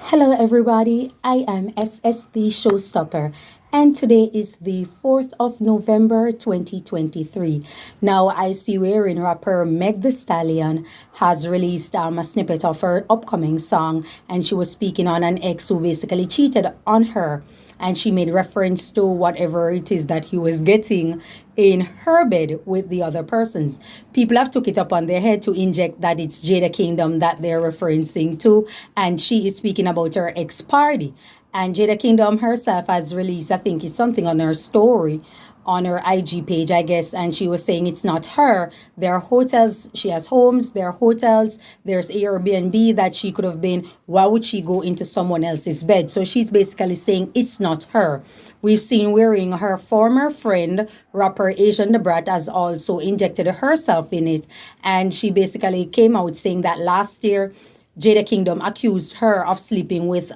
Hello, everybody. I am SS the Showstopper, and today is the 4th of November 2023. Now, I see wherein rapper Meg the Stallion has released a snippet of her upcoming song, and she was speaking on an ex who basically cheated on her. And she made reference to whatever it is that he was getting in her bed with the other persons. People have took it up on their head to inject that it's Jada Kingdom that they're referencing to, and she is speaking about her ex-party. And Jada Kingdom herself has released, I think it's something on her story, on her IG page, I guess, and she was saying it's not her. There are hotels, she has homes, there are hotels, there's Airbnb that she could have been. Why would she go into someone else's bed? So she's basically saying it's not her. We've seen wearing her former friend, rapper Asian the Brat, has also injected herself in it. And she basically came out saying that last year, Jada Kingdom accused her of sleeping with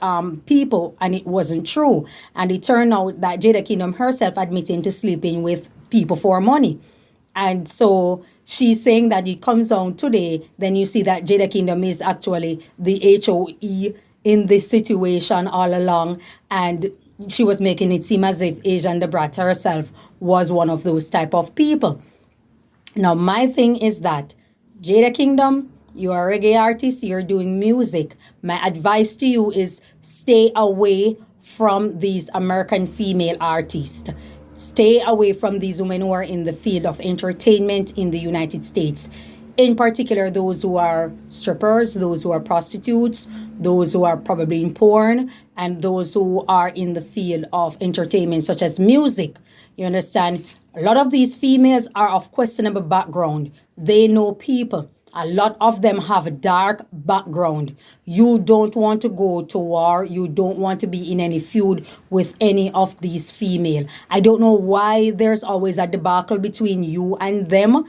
people, and it wasn't true. And it turned out that Jada Kingdom herself admitting to sleeping with people for money. And so she's saying that it comes out today, then you see that Jada Kingdom is actually the HOE in this situation all along. And she was making it seem as if Asian the Brat herself was one of those type of people. Now, my thing is that Jada Kingdom, you are a reggae artist, you're doing music. My advice to you is stay away from these American female artists. Stay away from these women who are in the field of entertainment in the United States. In particular, those who are strippers, those who are prostitutes, those who are probably in porn, and those who are in the field of entertainment, such as music. You understand? A lot of these females are of questionable background. They know people. A lot of them have a dark background. You don't want to go to war. You don't want to be in any feud with any of these female. I don't know why there's always a debacle between you and them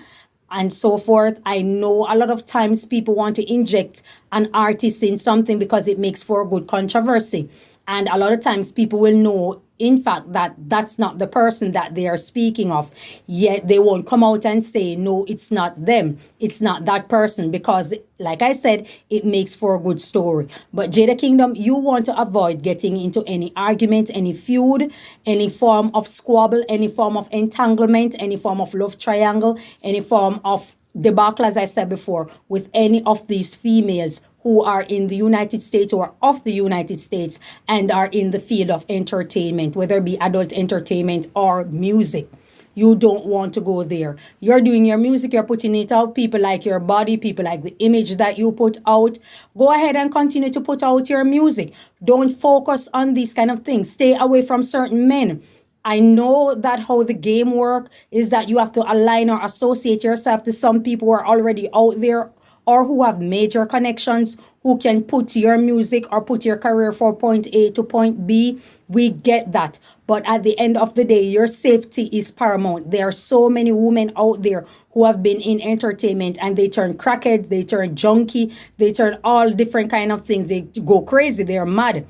and so forth. I know a lot of times people want to inject an artist in something because it makes for a good controversy. And a lot of times people will know, in fact, that that's not the person that they are speaking of. Yet they won't come out and say, no, it's not them. It's not that person. Because, like I said, it makes for a good story. But Jada Kingdom, you want to avoid getting into any argument, any feud, any form of squabble, any form of entanglement, any form of love triangle, any form of debacle, as I said before, with any of these females who are in the United States or of the United States and are in the field of entertainment, whether it be adult entertainment or music. You don't want to go there. You're doing your music, you're putting it out. People like your body, people like the image that you put out. Go ahead and continue to put out your music. Don't focus on these kind of things. Stay away from certain men. I know that how the game work is that you have to align or associate yourself to some people who are already out there or who have major connections, who can put your music or put your career from point A to point B. We get that. But at the end of the day, your safety is paramount. There are so many women out there who have been in entertainment and they turn crackheads, they turn junkie, they turn all different kind of things. They go crazy, they're mad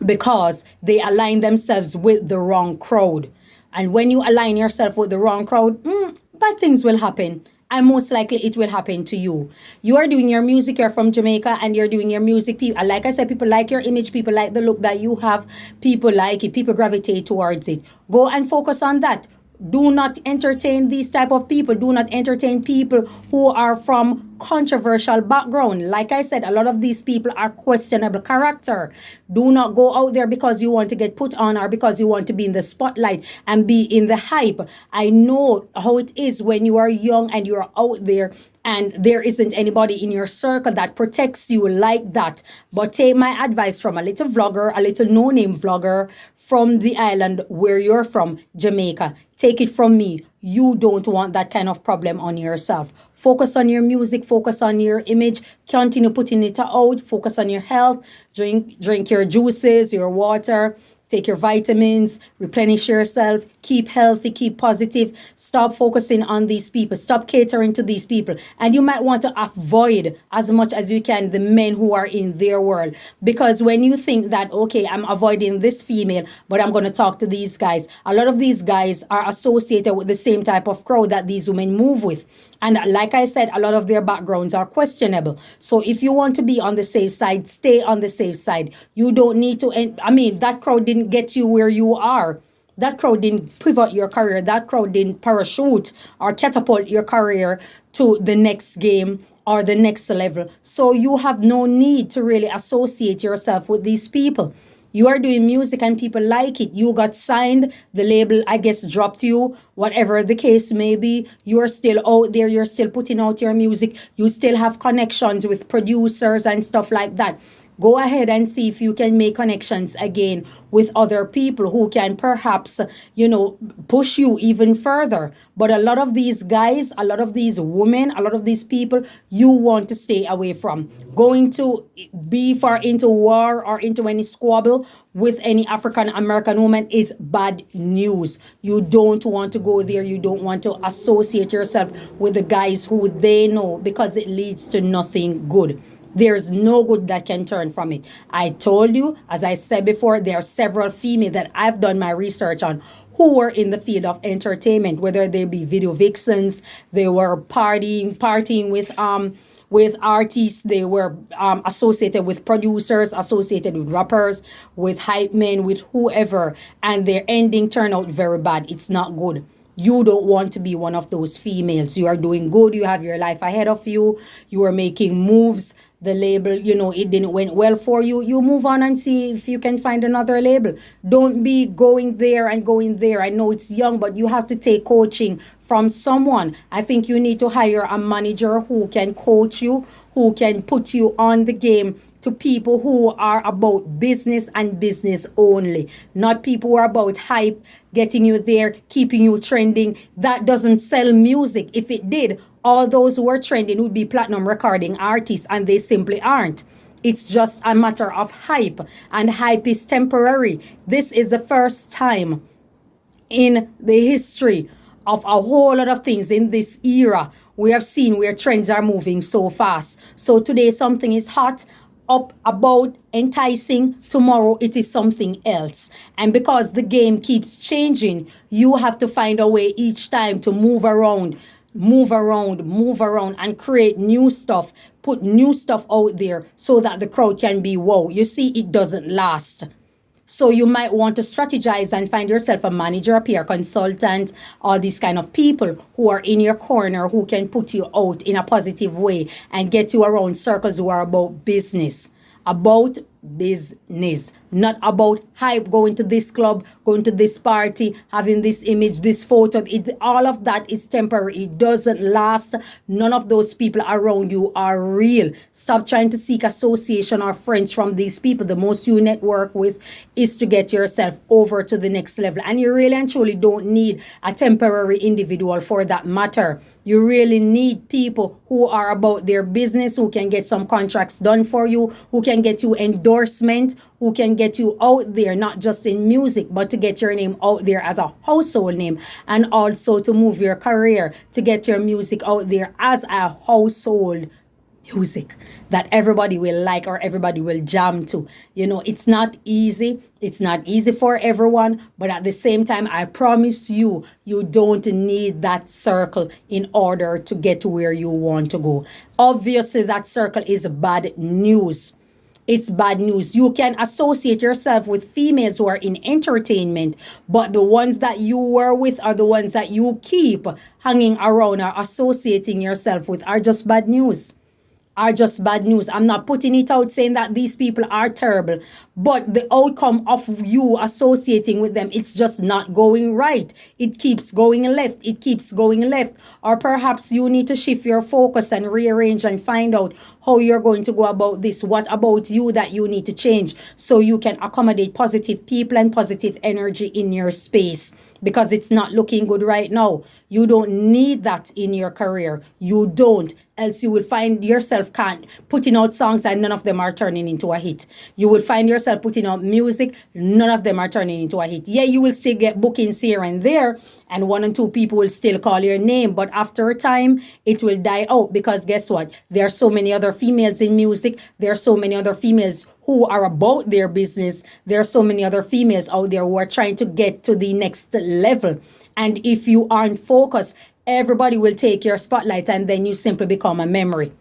because they align themselves with the wrong crowd. And when you align yourself with the wrong crowd, bad things will happen. And most likely it will happen to you. You are doing your music, you're from Jamaica, and you're doing your music. People, like I said, people like your image, people like the look that you have, people like it, people gravitate towards it. Go and focus on that. Do not entertain these type of people. Do not entertain people who are from controversial background. Like I said, a lot of these people are questionable character. Do not go out there because you want to get put on or because you want to be in the spotlight and be in the hype. I know how it is when you are young and you're out there and there isn't anybody in your circle that protects you like that. But take my advice from a little vlogger, a little no-name vlogger from the island where you're from, Jamaica. Take it from me. You don't want that kind of problem on yourself. Focus on your music, focus on your image, continue putting it out, focus on your health, drink your juices, your water, take your vitamins, replenish yourself, keep healthy, keep positive, stop focusing on these people, stop catering to these people. And you might want to avoid as much as you can the men who are in their world. Because when you think that, okay, I'm avoiding this female, but I'm going to talk to these guys, a lot of these guys are associated with the same type of crowd that these women move with. And like I said, a lot of their backgrounds are questionable. So if you want to be on the safe side, stay on the safe side. You don't need to, I mean, that crowd didn't get you where you are. That crowd didn't pivot your career. That crowd didn't parachute or catapult your career to the next game or the next level. So you have no need to really associate yourself with these people. You are doing music and people like it. You got signed, the label, I guess, dropped you, whatever the case may be. You're still out there. You're still putting out your music. You still have connections with producers and stuff like that. Go ahead and see if you can make connections again with other people who can perhaps, push you even further. But a lot of these guys, a lot of these women, a lot of these people, you want to stay away from. Going to be far into war or into any squabble with any African American woman is bad news. You don't want to go there. You don't want to associate yourself with the guys who they know, because it leads to nothing good. There's no good that can turn from it. I told you, as I said before, there are several females that I've done my research on who were in the field of entertainment, whether they be video vixens, they were partying with artists, they were associated with producers, associated with rappers, with hype men, with whoever, and their ending turned out very bad. It's not good. You don't want to be one of those females. You are doing good. You have your life ahead of you. You are making moves. The label, it didn't went well for you. You move on and see if you can find another label. Don't be going there and going there. I know it's young, but you have to take coaching from someone. I think you need to hire a manager who can coach you, who can put you on the game, to people who are about business and business only, not people who are about hype, getting you there, keeping you trending. That doesn't sell music. If it did, all those who are trending would be platinum recording artists, and they simply aren't. It's just a matter of hype, and hype is temporary. This is the first time in the history of a whole lot of things in this era we have seen where trends are moving so fast. So today something is hot, up, about, enticing. Tomorrow it is something else. And because the game keeps changing, you have to find a way each time to move around and create new stuff, put new stuff out there so that the crowd can be wow. You see, it doesn't last. So you might want to strategize and find yourself a manager, a PR consultant, all these kind of people who are in your corner, who can put you out in a positive way and get you around circles who are about business. About business, not about hype, going to this club, going to this party, having this image, this photo. All of that is temporary. It doesn't last. None of those people around you are real. Stop trying to seek association or friends from these people. The most you network with is to get yourself over to the next level. And you really and truly don't need a temporary individual for that matter. You really need people who are about their business, who can get some contracts done for you, who can get you endorsement, who can get you out there, not just in music, but to get your name out there as a household name, and also to move your career, to get your music out there as a household music that everybody will like or everybody will jam to. It's not easy. It's not easy for everyone, but at the same time, I promise you, you don't need that circle in order to get to where you want to go. Obviously, that circle is bad news. It's bad news. You can associate yourself with females who are in entertainment, but the ones that you were with are the ones that you keep hanging around or associating yourself with are just bad news. I'm not putting it out saying that these people are terrible, but the outcome of you associating with them, it's just not going right. It keeps going left. Or perhaps you need to shift your focus and rearrange and find out how you're going to go about this. What about you that you need to change so you can accommodate positive people and positive energy in your space? Because it's not looking good right now. You don't need that in your career. You don't. else you will find yourself can't putting out songs and none of them are turning into a hit. You will find yourself putting out music, none of them are turning into a hit. Yeah, you will still get bookings here and there, and one and two people will still call your name, but after a time it will die out, because guess what, there are so many other females in music, there are so many other females who are about their business, there are so many other females out there who are trying to get to the next level. And if you aren't focused, everybody will take your spotlight and then you simply become a memory.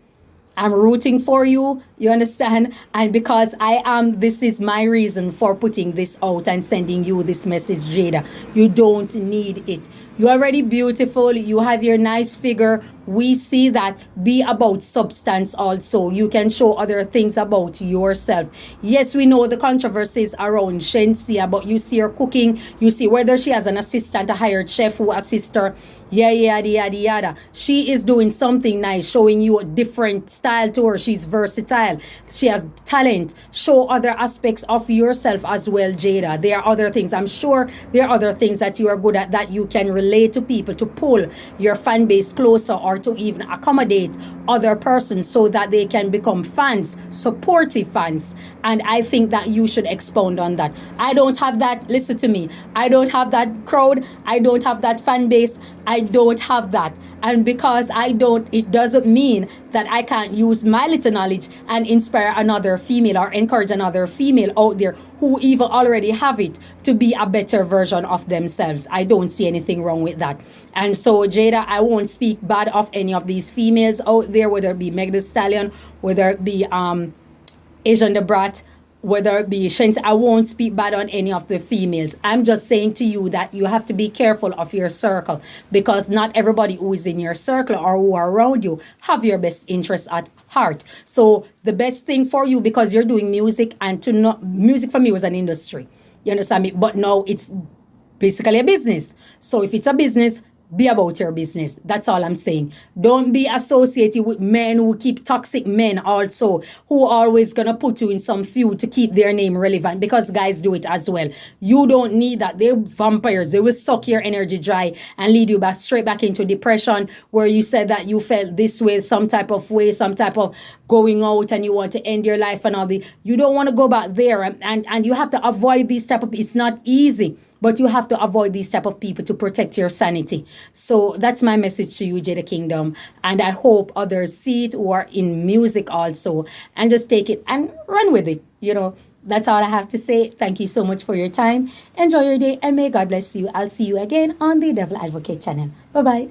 I'm rooting for you, you understand? And because I am, this is my reason for putting this out and sending you this message, Jada. You don't need it. You're already beautiful. You have your nice figure. We see that. Be about substance also. You can show other things about yourself. Yes, we know the controversies around Shensia, but you see her cooking. You see whether she has an assistant, a hired chef who assists her. Yeah, yada, yada, yada. She is doing something nice, showing you a different style to her. She's versatile. She has talent. Show other aspects of yourself as well, Jada. There are other things. I'm sure there are other things that you are good at that you can relate to people, to pull your fan base closer, or to even accommodate other persons so that they can become fans, supportive fans. And I think that you should expound on that. I don't have that. Listen to me. I don't have that crowd. I don't have that fan base. I don't have that. And because I don't, it doesn't mean that I can't use my little knowledge and inspire another female or encourage another female out there who even already have it to be a better version of themselves. I don't see anything wrong with that. And so, Jada, I won't speak bad of any of these females out there, whether it be Meg the Stallion, whether it be Asian the Brat, whether it be Shensi. I won't speak bad on any of the females. I'm just saying to you that you have to be careful of your circle, because not everybody who is in your circle or who are around you have your best interests at heart. So the best thing for you, because you're doing music, and to know music for me was an industry. You understand me? But now it's basically a business. So if it's a business, be about your business. That's all I'm saying. Don't be associated with men who keep toxic men also, who are always gonna put you in some feud to keep their name relevant, because guys do it as well. You don't need that. They're vampires. They will suck your energy dry and lead you back straight back into depression, where you said that you felt this way, some type of way, some type of going out, and you want to end your life and all the. You don't want to go back there, and you have to avoid these type of. It's not easy. But you have to avoid these type of people to protect your sanity. So that's my message to you, Jada Kingdom. And I hope others see it who are in music also, and just take it and run with it. That's all I have to say. Thank you so much for your time. Enjoy your day, and may God bless you. I'll see you again on the Devil Advocate channel. Bye-bye.